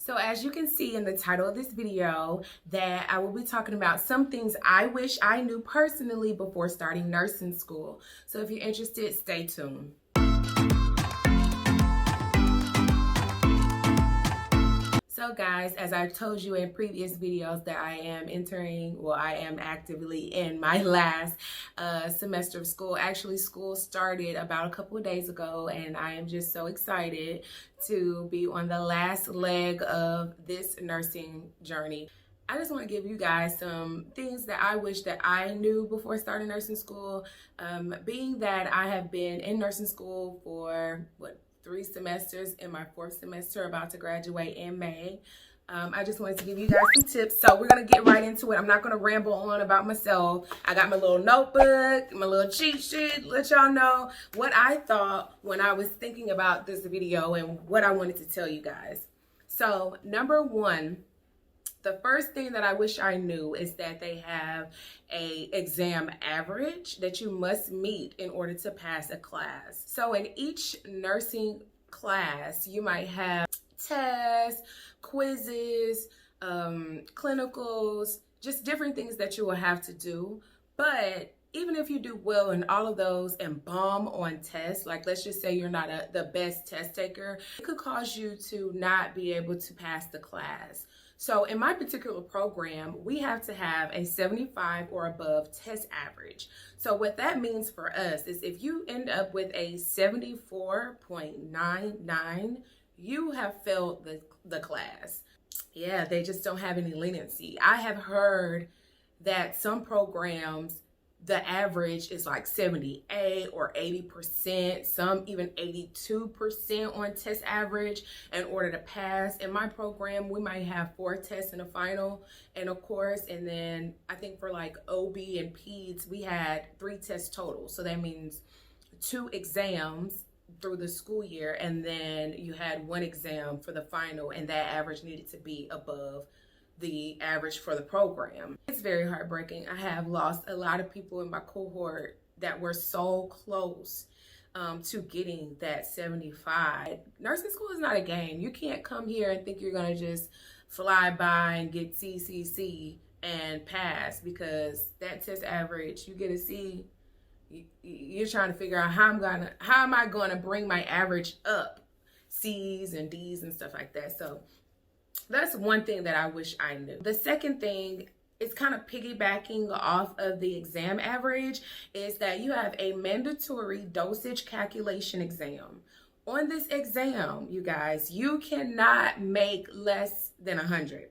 So as you can see in the title of this video, that I will be talking about some things I wish I knew personally before starting nursing school. So if you're interested, stay tuned. So guys, as I've told you in previous videos that I am actively in my last semester of school. Actually, school started about a couple of days ago, and I am just so excited to be on the last leg of this nursing journey. I just want to give you guys some things that I wish that I knew before starting nursing school. Being that I have been in nursing school for 3 semesters, in my 4th semester, about to graduate in May. I just wanted to give you guys some tips. So we're going to get right into it. I'm not going to ramble on about myself. I got my little notebook, my little cheat sheet, let y'all know what I thought when I was thinking about this video and what I wanted to tell you guys. So number 1, the first thing that I wish I knew is that they have a exam average that you must meet in order to pass a class. So in each nursing class, you might have tests, quizzes, clinicals, just different things that you will have to do. But even if you do well in all of those and bomb on tests, like let's just say you're not the best test taker, it could cause you to not be able to pass the class. So in my particular program, we have to have a 75 or above test average. So what that means for us is if you end up with a 74.99, you have failed the class. Yeah, they just don't have any leniency. I have heard that some programs, the average is like 78 or 80%, some even 82% on test average in order to pass. In my program, we might have 4 tests in a final and of course, and then I think for like OB and PEDS, we had 3 tests total. So that means 2 exams through the school year, and then you had 1 exam for the final, and that average needed to be above the average for the program. It's very heartbreaking. I have lost a lot of people in my cohort that were so close to getting that 75. Nursing school is not a game. You can't come here and think you're gonna just fly by and get CCC and pass, because that test average, you get a C, you're trying to figure out how am I gonna bring my average up, C's and D's and stuff like that. So that's one thing that I wish I knew. The second thing is kind of piggybacking off of the exam average, is that you have a mandatory dosage calculation exam. On this exam, you guys, you cannot make less than 100.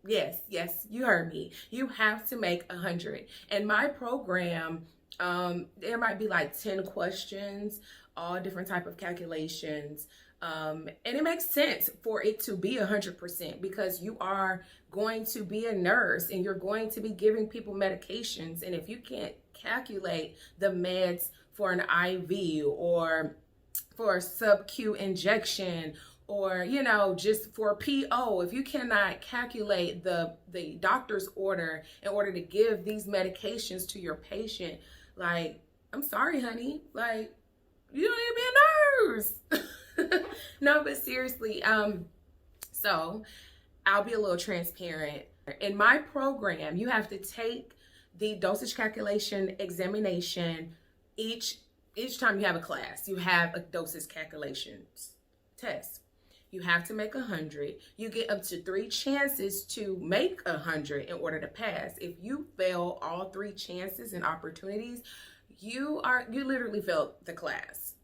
Yes, you heard me. You have to make 100. In my program, there might be like 10 questions, all different type of calculations. And it makes sense for it to be 100% because you are going to be a nurse and you're going to be giving people medications. And if you can't calculate the meds for an IV or for a sub-Q injection, or, you know, just for PO, if you cannot calculate the doctor's order in order to give these medications to your patient, like, I'm sorry, honey, like, you don't need to be a nurse. No, but seriously, so I'll be a little transparent. In my program, you have to take the dosage calculation examination each time you have a class. You have a dosage calculation test. You have to make 100. You get up to 3 chances to make 100 in order to pass. If you fail all 3 chances and opportunities, you literally failed the class.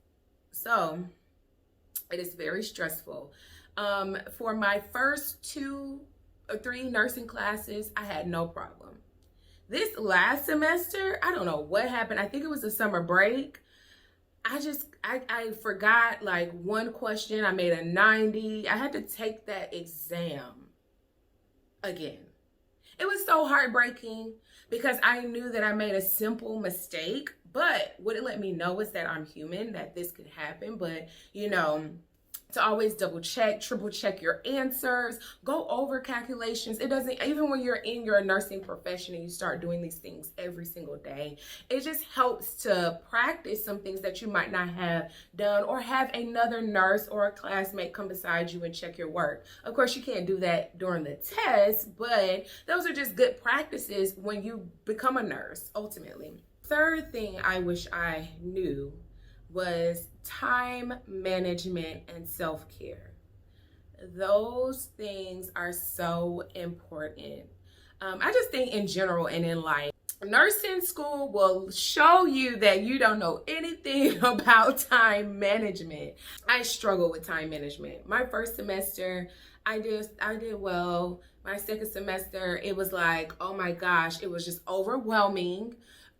So it is very stressful. For my first 2 or 3 nursing classes, I had no problem. This last semester, I don't know what happened. I think it was the summer break. I forgot like 1 question. I made a 90. I had to take that exam again. It was so heartbreaking because I knew that I made a simple mistake, but what it let me know is that I'm human, that this could happen. But, you know, to always double check, triple check your answers, go over calculations. It doesn't, even when you're in your nursing profession and you start doing these things every single day, it just helps to practice some things that you might not have done, or have another nurse or a classmate come beside you and check your work. Of course, you can't do that during the test, but those are just good practices when you become a nurse, ultimately. Third thing I wish I knew was time management and self-care. Those things are so important. I just think in general and in life, nursing school will show you that you don't know anything about time management. I struggle with time management. My first semester, I did well. My second semester, it was like, oh my gosh, it was just overwhelming.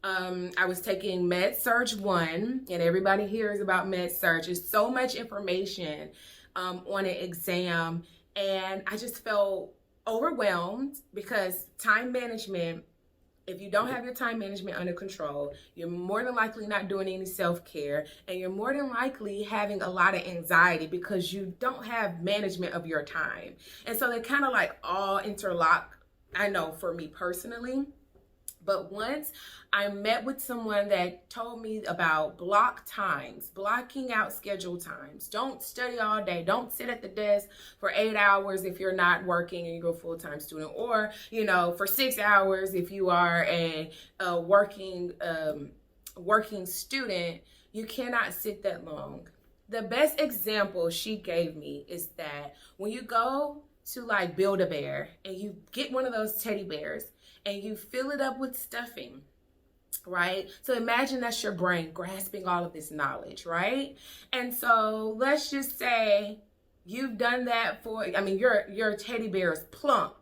I was taking Med-Surg 1, and everybody hears about Med-Surg. It's so much information on an exam, and I just felt overwhelmed because time management, if you don't have your time management under control, you're more than likely not doing any self-care, and you're more than likely having a lot of anxiety because you don't have management of your time. And so they kind of like all interlock, I know, for me personally. But once I met with someone that told me about block times, blocking out scheduled times. Don't study all day. Don't sit at the desk for 8 hours if you're not working and you're a full-time student, or, you know, for 6 hours if you are a working student. You cannot sit that long. The best example she gave me is that when you go to like Build-A-Bear and you get one of those teddy bears and you fill it up with stuffing, right? So imagine that's your brain grasping all of this knowledge, right? And so let's just say you've done that for, I mean, your teddy bear is plump.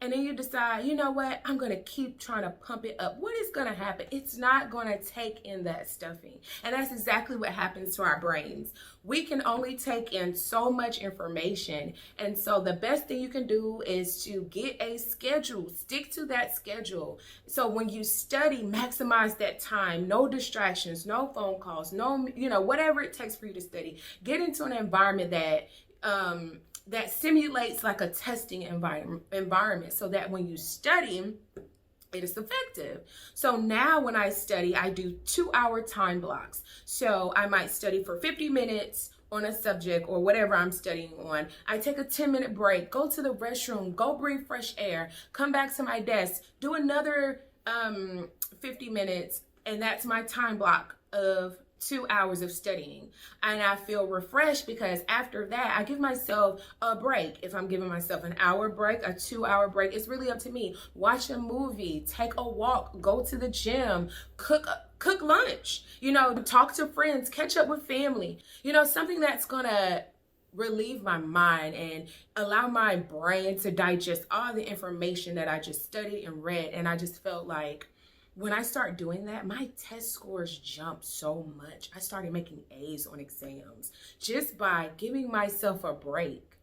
And then you decide, you know what, I'm going to keep trying to pump it up. What is going to happen? It's not going to take in that stuffing. And that's exactly what happens to our brains. We can only take in so much information. And so the best thing you can do is to get a schedule. Stick to that schedule. So when you study, maximize that time. No distractions, no phone calls, no, you know, whatever it takes for you to study. Get into an environment that simulates like a testing environment so that when you study, it is effective. So now when I study, I do 2-hour time blocks. So I might study for 50 minutes on a subject or whatever I'm studying on. I take a 10-minute break, go to the restroom, go breathe fresh air, come back to my desk, do another 50 minutes, and that's my time block of 2 hours of studying. And I feel refreshed because after that, I give myself a break. If I'm giving myself an hour break, a 2-hour break, it's really up to me. Watch a movie, take a walk, go to the gym, cook lunch, you know, talk to friends, catch up with family, you know, something that's gonna relieve my mind and allow my brain to digest all the information that I just studied and read. And I just felt like when I start doing that, my test scores jumped so much. I started making A's on exams just by giving myself a break.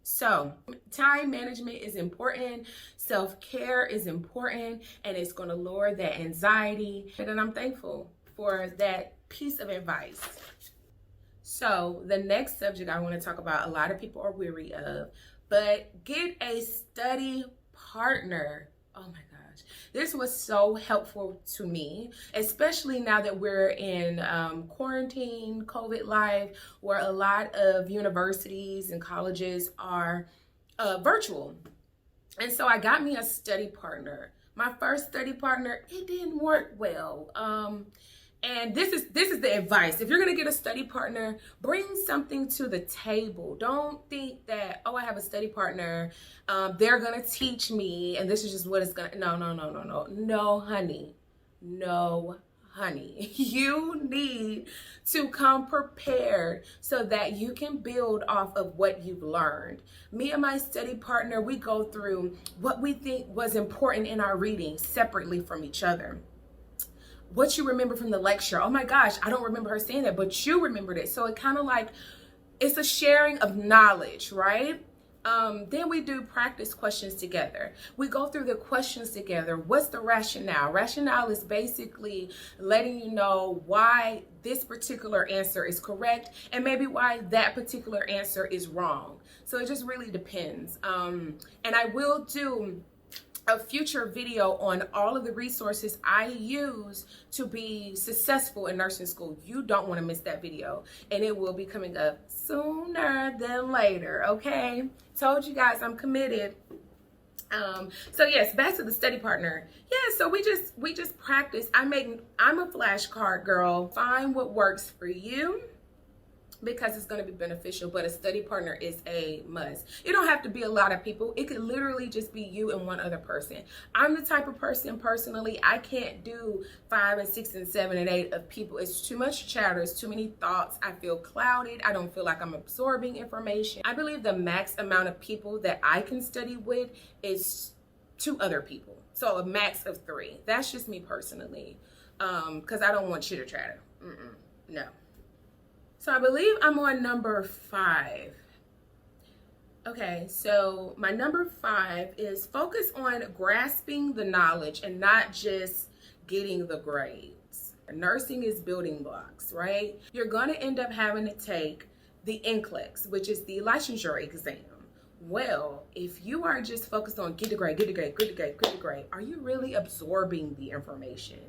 So time management is important. Self-care is important, and it's going to lower that anxiety. And I'm thankful for that piece of advice. So the next subject I want to talk about, a lot of people are weary of, but get a study partner. Oh my gosh. This was so helpful to me, especially now that we're in quarantine, COVID life, where a lot of universities and colleges are virtual. And so I got me a study partner. My first study partner, it didn't work well. And this is the advice. If you're going to get a study partner, bring something to the table. Don't think that, oh, I have a study partner, they're going to teach me, and this is just what it's going to, no, honey. No, honey. You need to come prepared so that you can build off of what you've learned. Me and my study partner, we go through what we think was important in our reading separately from each other. What you remember from the lecture. Oh my gosh, I don't remember her saying that, but you remembered it. So it kind of like, it's a sharing of knowledge, right? Then we do practice questions together. We go through the questions together. What's the rationale? Rationale is basically letting you know why this particular answer is correct and maybe why that particular answer is wrong. So it just really depends. And I will do a future video on all of the resources I use to be successful in nursing school. You don't want to miss that video, and it will be coming up sooner than later. Okay, told you guys I'm committed. So yes, back to the study partner. Yeah, so we just practice. I'm a flashcard girl. Find what works for you, because it's going to be beneficial, but a study partner is a must. You don't have to be a lot of people. It could literally just be you and one other person. I'm the type of person, personally, I can't do 5 and 6 and 7 and 8 of people. It's too much chatter. It's too many thoughts. I feel clouded. I don't feel like I'm absorbing information. I believe the max amount of people that I can study with is 2 other people. So a max of 3. That's just me personally, because I don't want chitter chatter. No. So I believe I'm on number 5. Okay, so my number 5 is focus on grasping the knowledge and not just getting the grades. Nursing is building blocks, right? You're going to end up having to take the NCLEX, which is the licensure exam. Well, if you are just focused on get the grade, get the grade, get the grade, get the grade, are you really absorbing the information?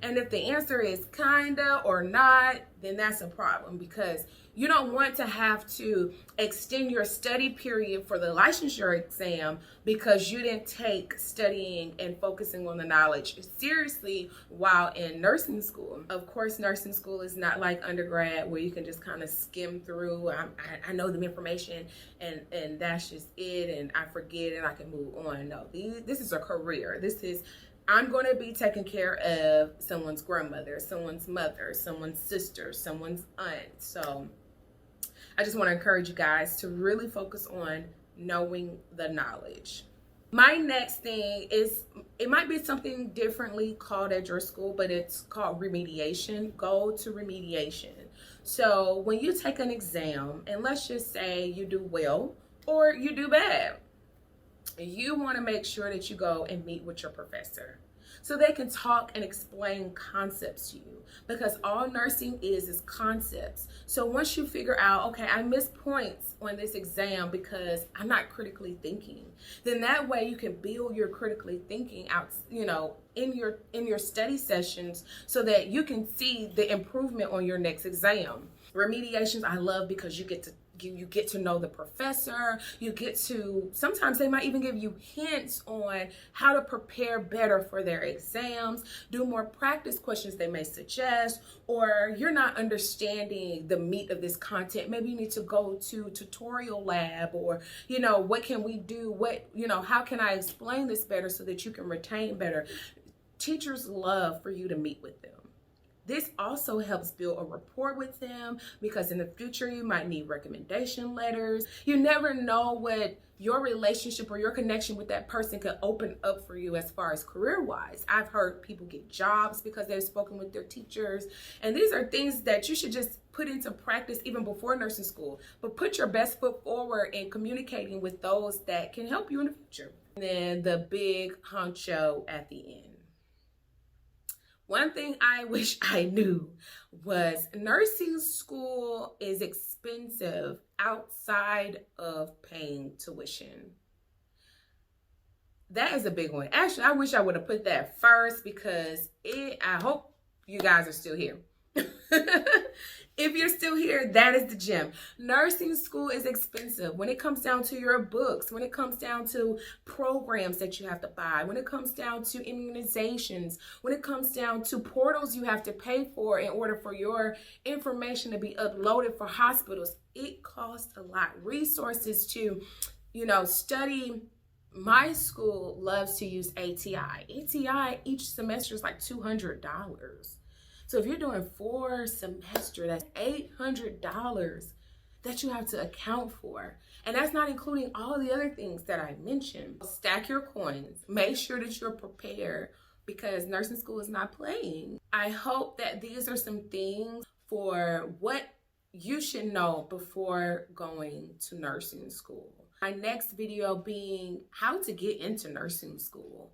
And if the answer is kinda or not, then that's a problem, because you don't want to have to extend your study period for the licensure exam because you didn't take studying and focusing on the knowledge seriously while in nursing school. Of course, nursing school is not like undergrad where you can just kind of skim through. I know the information and that's just it, and I forget and I can move on. No, this is a career. This is, I'm going to be taking care of someone's grandmother, someone's mother, someone's sister, someone's aunt. So I just want to encourage you guys to really focus on knowing the knowledge. My next thing is, it might be something differently called at your school, but it's called remediation. Go to remediation. So when you take an exam, and let's just say you do well or you do bad, you want to make sure that you go and meet with your professor so they can talk and explain concepts to you, because all nursing is concepts. So once you figure out, okay, I missed points on this exam because I'm not critically thinking, then that way you can build your critically thinking out, you know, in your study sessions, so that you can see the improvement on your next exam. Remediations I love because you get to know the professor. You get to, sometimes they might even give you hints on how to prepare better for their exams, do more practice questions they may suggest, or you're not understanding the meat of this content. Maybe you need to go to tutorial lab, or, you know, what can we do? What, you know, how can I explain this better so that you can retain better? Teachers love for you to meet with them. This also helps build a rapport with them, because in the future you might need recommendation letters. You never know what your relationship or your connection with that person could open up for you as far as career-wise. I've heard people get jobs because they've spoken with their teachers. And these are things that you should just put into practice even before nursing school. But put your best foot forward in communicating with those that can help you in the future. And then the big honcho at the end. One thing I wish I knew was nursing school is expensive outside of paying tuition. That is a big one. Actually, I wish I would have put that first, because I hope you guys are still here. If you're still here, that is the gem. Nursing school is expensive when it comes down to your books, when it comes down to programs that you have to buy, when it comes down to immunizations, when it comes down to portals you have to pay for in order for your information to be uploaded for hospitals. It costs a lot. Resources to, you know, study. My school loves to use ATI. ATI each semester is like $200. So if you're doing 4 semesters, that's $800 that you have to account for. And that's not including all the other things that I mentioned. Stack your coins. Make sure that you're prepared, because nursing school is not playing. I hope that these are some things for what you should know before going to nursing school. My next video being how to get into nursing school.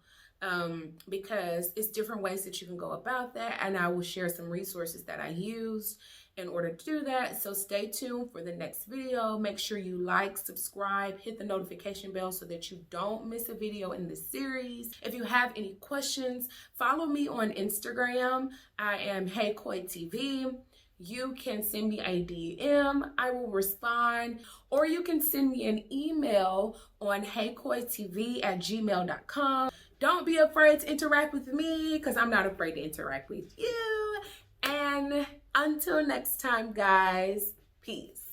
Because it's different ways that you can go about that, and I will share some resources that I used in order to do that. So stay tuned for the next video. Make sure you like, subscribe, hit the notification bell so that you don't miss a video in this series. If you have any questions, follow me on Instagram. I am HeyCoy TV. You can send me a DM, I will respond, or you can send me an email on heycoytv@gmail.com. Don't be afraid to interact with me, because I'm not afraid to interact with you. And until next time, guys, peace.